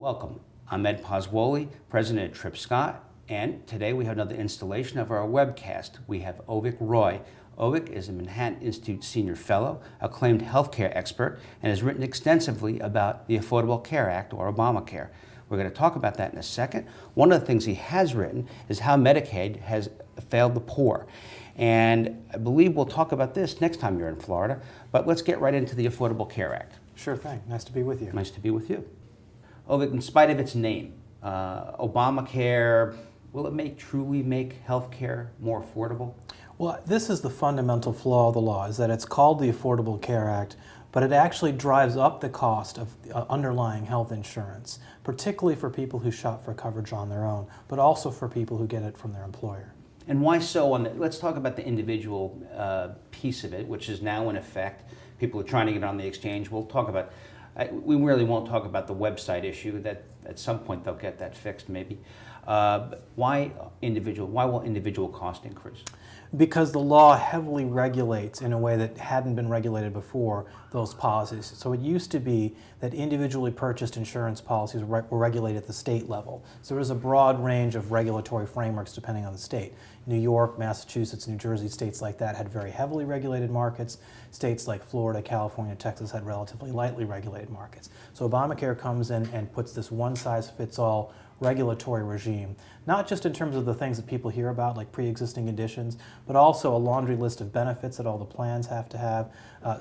Welcome. I'm Ed Poswoli, president of TrippScott, and today we have another installation of our webcast. We have Avik Roy. Avik is a Manhattan Institute senior fellow, acclaimed healthcare expert, and has written extensively about the Affordable Care Act, or Obamacare. We're going to talk about that in a second. One of the things he has written is how Medicaid has failed the poor. And I believe we'll talk about this next time you're in Florida, but let's get right into the Affordable Care Act. Sure thing. Nice to be with you. Nice to be with you. Avik, in spite of its name, Obamacare, will it truly make healthcare more affordable? Well, this is the fundamental flaw of the law, is that it's called the Affordable Care Act, but it actually drives up the cost of underlying health insurance, particularly for people who shop for coverage on their own, but also for people who get it from their employer. And why so? Let's talk about the individual piece of it, which is now in effect. People are trying to get on the exchange. We'll talk about, we really won't talk about the website issue. That at some point they'll get that fixed maybe. Why will individual cost increase? Because the law heavily regulates in a way that hadn't been regulated before those policies. So it used to be that individually purchased insurance policies were regulated at the state level. So there was a broad range of regulatory frameworks depending on the state. New York, Massachusetts, New Jersey, states like that had very heavily regulated markets. States like Florida, California, Texas had relatively lightly regulated markets. So Obamacare comes in and puts this one-size-fits-all regulatory regime, not just in terms of the things that people hear about, like pre-existing conditions, but also a laundry list of benefits that all the plans have to have,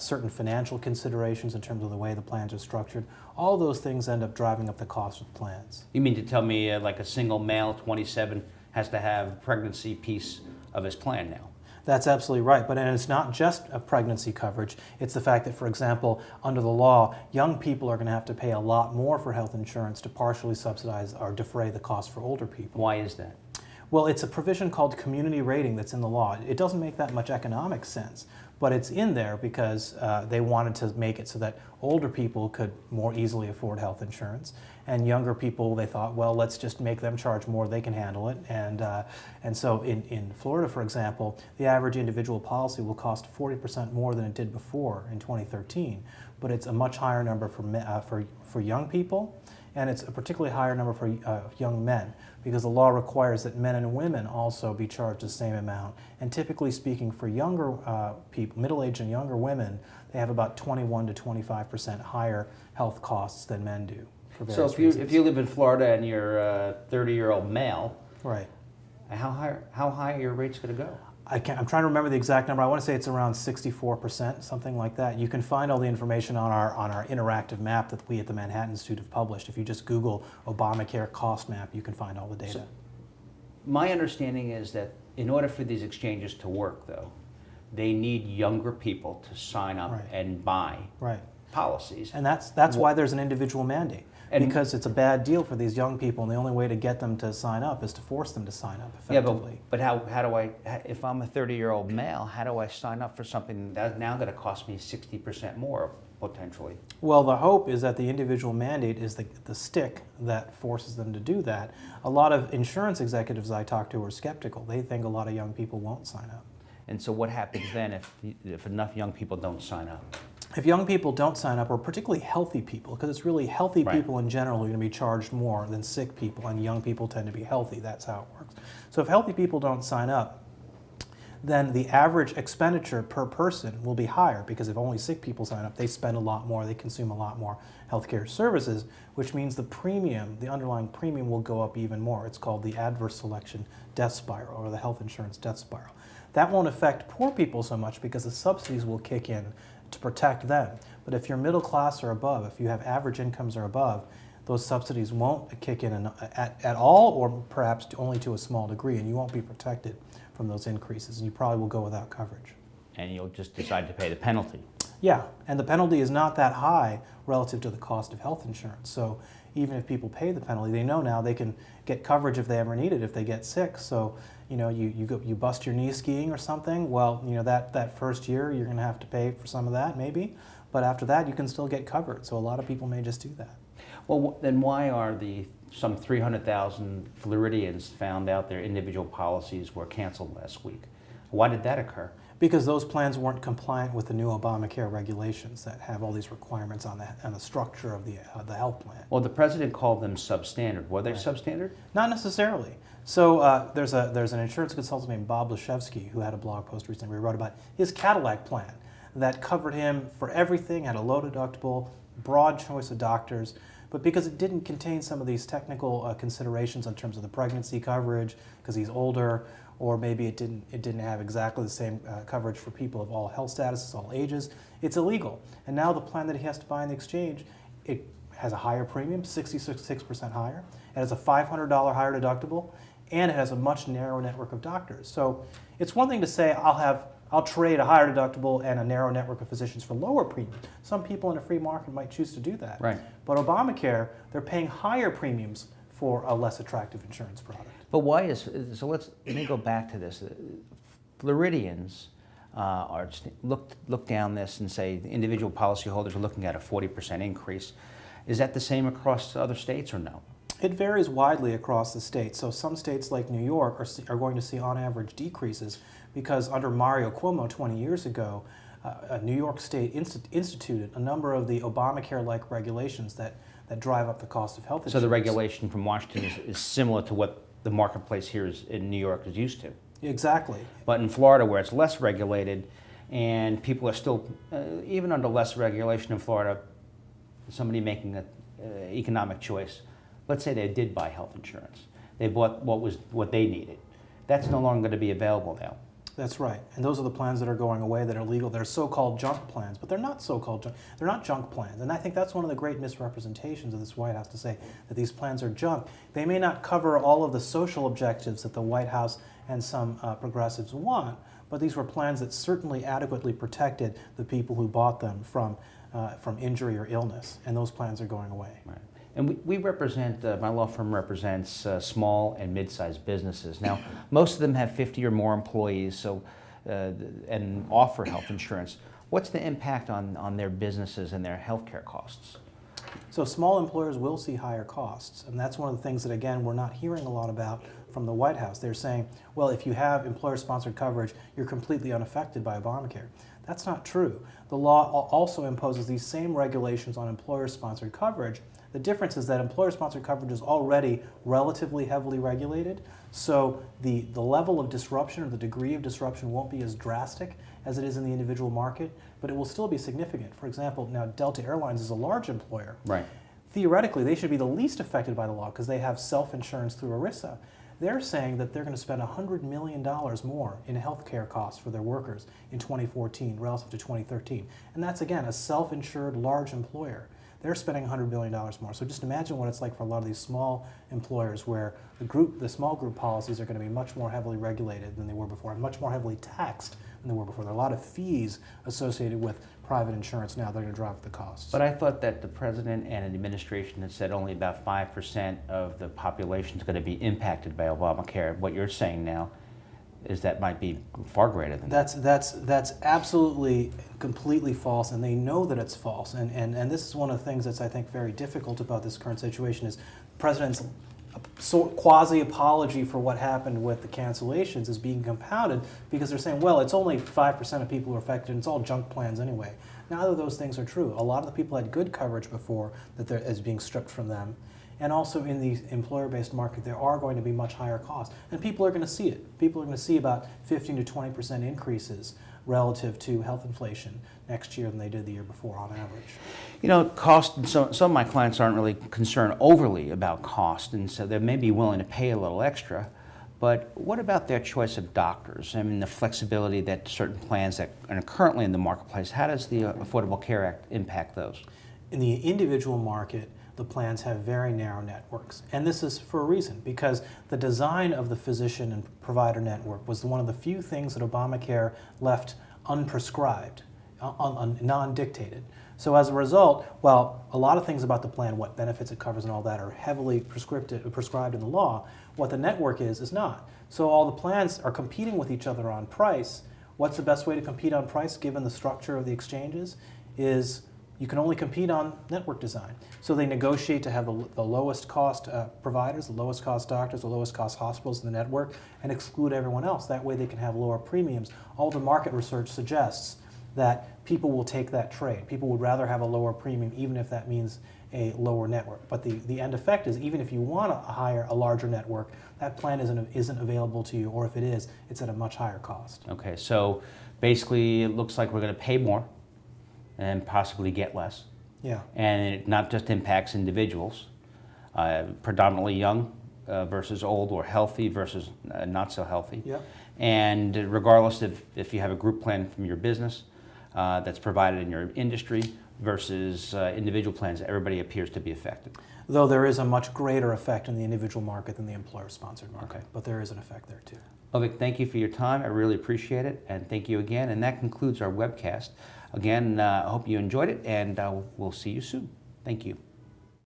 certain financial considerations in terms of the way the plans are structured. All those things end up driving up the cost of the plans. You mean to tell me like a single male, 27, has to have a pregnancy piece of his plan now? That's absolutely right, but and it's not just a pregnancy coverage. It's the fact that, for example, under the law, young people are going to have to pay a lot more for health insurance to partially subsidize or defray the cost for older people. Why is that? Well, it's a provision called community rating that's in the law. It doesn't make that much economic sense, but it's in there because they wanted to make it so that older people could more easily afford health insurance, and younger people, they thought, well, let's just make them charge more, they can handle it. And so in Florida, for example, the average individual policy will cost 40% more than it did before in 2013, but it's a much higher number for young people, and it's a particularly higher number for young men, because the law requires that men and women also be charged the same amount. And typically speaking, for younger people, middle-aged and younger women, they have about 21 to 25% higher health costs than men do. So if you live in Florida and you're a 30-year-old male, right, how high are your rates going to go? I'm trying to remember the exact number. I want to say it's around 64%, something like that. You can find all the information on our interactive map that we at the Manhattan Institute have published. If you just Google Obamacare cost map, you can find all the data. So, my understanding is that in order for these exchanges to work, though, they need younger people to sign up and buy policies. And that's why there's an individual mandate. Because it's a bad deal for these young people, and the only way to get them to sign up is to force them to sign up effectively. Yeah, but how do I, if I'm a 30-year-old male, how do I sign up for something that's now going to cost me 60% more, potentially? Well, the hope is that the individual mandate is the stick that forces them to do that. A lot of insurance executives I talk to are skeptical. They think a lot of young people won't sign up. And so what happens then if enough young people don't sign up? If young people don't sign up, or particularly healthy people, because it's really healthy people in general are going to be charged more than sick people, and young people tend to be healthy. That's how it works. So if healthy people don't sign up, then the average expenditure per person will be higher, because if only sick people sign up, they spend a lot more, they consume a lot more healthcare services, which means the premium, the underlying premium, will go up even more. It's called the adverse selection death spiral, or the health insurance death spiral. That won't affect poor people so much because the subsidies will kick in to protect them. But if you're middle class or above, if you have average incomes or above, those subsidies won't kick in at all, or perhaps only to a small degree, and you won't be protected from those increases, and you probably will go without coverage. And you'll just decide to pay the penalty. Yeah, and the penalty is not that high relative to the cost of health insurance. So even if people pay the penalty, they know now they can get coverage if they ever need it if they get sick. So you bust your knee skiing or something, well, that first year you're going to have to pay for some of that maybe, but after that you can still get covered. So a lot of people may just do that. Well, then why are some 300,000 Floridians found out their individual policies were canceled last week? Why did that occur? Because those plans weren't compliant with the new Obamacare regulations that have all these requirements on the structure of the health plan. Well, the president called them substandard. Were they Right. substandard? Not necessarily. So there's an insurance consultant named Bob Leshevsky who had a blog post recently where he wrote about his Cadillac plan that covered him for everything, had a low deductible, broad choice of doctors, but because it didn't contain some of these technical considerations in terms of the pregnancy coverage, because he's older, or maybe it didn't have exactly the same coverage for people of all health statuses, all ages, it's illegal. And now the plan that he has to buy in the exchange, it has a higher premium, 66% higher. It has a $500 higher deductible, and it has a much narrower network of doctors. So it's one thing to say I'll trade a higher deductible and a narrow network of physicians for lower premium. Some people in a free market might choose to do that. Right. But Obamacare, they're paying higher premiums for a less attractive insurance product. But why is, so let me go back to this. Floridians look down this and say the individual policyholders are looking at a 40% increase. Is that the same across other states or no? It varies widely across the states. So some states like New York are going to see on average decreases because under Mario Cuomo 20 years ago, New York State instituted a number of the Obamacare-like regulations that drive up the cost of health insurance. So the regulation from Washington is similar to what the marketplace here in New York is used to. Exactly. But in Florida, where it's less regulated, and people are still, even under less regulation in Florida, somebody making an economic choice, let's say they did buy health insurance. They bought what they needed. That's no longer going to be available now. That's right. And those are the plans that are going away that are legal. They're so-called junk plans, but they're not so-called junk. They're not junk plans. And I think that's one of the great misrepresentations of this White House to say that these plans are junk. They may not cover all of the social objectives that the White House and some progressives want, but these were plans that certainly adequately protected the people who bought them from injury or illness. And those plans are going away. Right. And we represent, my law firm represents small and mid-sized businesses. Now, most of them have 50 or more employees and offer health insurance. What's the impact on their businesses and their health care costs? So small employers will see higher costs, and that's one of the things that, again, we're not hearing a lot about from the White House. They're saying, well, if you have employer-sponsored coverage, you're completely unaffected by Obamacare. That's not true. The law also imposes these same regulations on employer-sponsored coverage. The difference is that employer-sponsored coverage is already relatively heavily regulated, so the level of disruption or the degree of disruption won't be as drastic as it is in the individual market, but it will still be significant. For example, now Delta Airlines is a large employer. Right. Theoretically, they should be the least affected by the law because they have self-insurance through ERISA. They're saying that they're going to spend $100 million more in health care costs for their workers in 2014 relative to 2013. And that's, again, a self-insured large employer. They're spending $100 billion more. So just imagine what it's like for a lot of these small employers where the small group policies are going to be much more heavily regulated than they were before and much more heavily taxed than they were before. There are a lot of fees associated with private insurance now that are going to drive up the costs. But I thought that the president and the administration had said only about 5% of the population is going to be impacted by Obamacare. What you're saying now is that might be far greater than that. That's absolutely completely false, and they know that it's false. And this is one of the things that's, I think, very difficult about this current situation is the president's quasi-apology for what happened with the cancellations is being compounded because they're saying, well, it's only 5% of people who are affected, and it's all junk plans anyway. Neither of those things are true. A lot of the people had good coverage before that is being stripped from them. And also in the employer-based market, there are going to be much higher costs. And people are going to see it. People are going to see about 15 to 20% increases relative to health inflation next year than they did the year before on average. You know, cost, some of my clients aren't really concerned overly about cost, and so they may be willing to pay a little extra. But what about their choice of doctors? I mean, the flexibility that certain plans that are currently in the marketplace, how does the Affordable Care Act impact those? In the individual market, the plans have very narrow networks. And this is for a reason, because the design of the physician and provider network was one of the few things that Obamacare left unprescribed, non-dictated. So as a result, while a lot of things about the plan, what benefits it covers and all that are heavily prescribed in the law, what the network is not. So all the plans are competing with each other on price. What's the best way to compete on price given the structure of the exchanges is you can only compete on network design. So they negotiate to have the lowest cost providers, the lowest cost doctors, the lowest cost hospitals in the network, and exclude everyone else. That way they can have lower premiums. All the market research suggests that people will take that trade. People would rather have a lower premium, even if that means a lower network. But the end effect is, even if you want to hire a larger network, that plan isn't available to you, or if it is, it's at a much higher cost. Okay, so basically it looks like we're going to pay more and possibly get less. Yeah. And it not just impacts individuals, predominantly young versus old, or healthy versus not so healthy. Yeah. And regardless if you have a group plan from your business that's provided in your industry versus individual plans, everybody appears to be affected. Though there is a much greater effect in the individual market than the employer-sponsored market. Okay. But there is an effect there too. Avik, thank you for your time. I really appreciate it, and thank you again. And that concludes our webcast. Again, I hope you enjoyed it, and we'll see you soon. Thank you.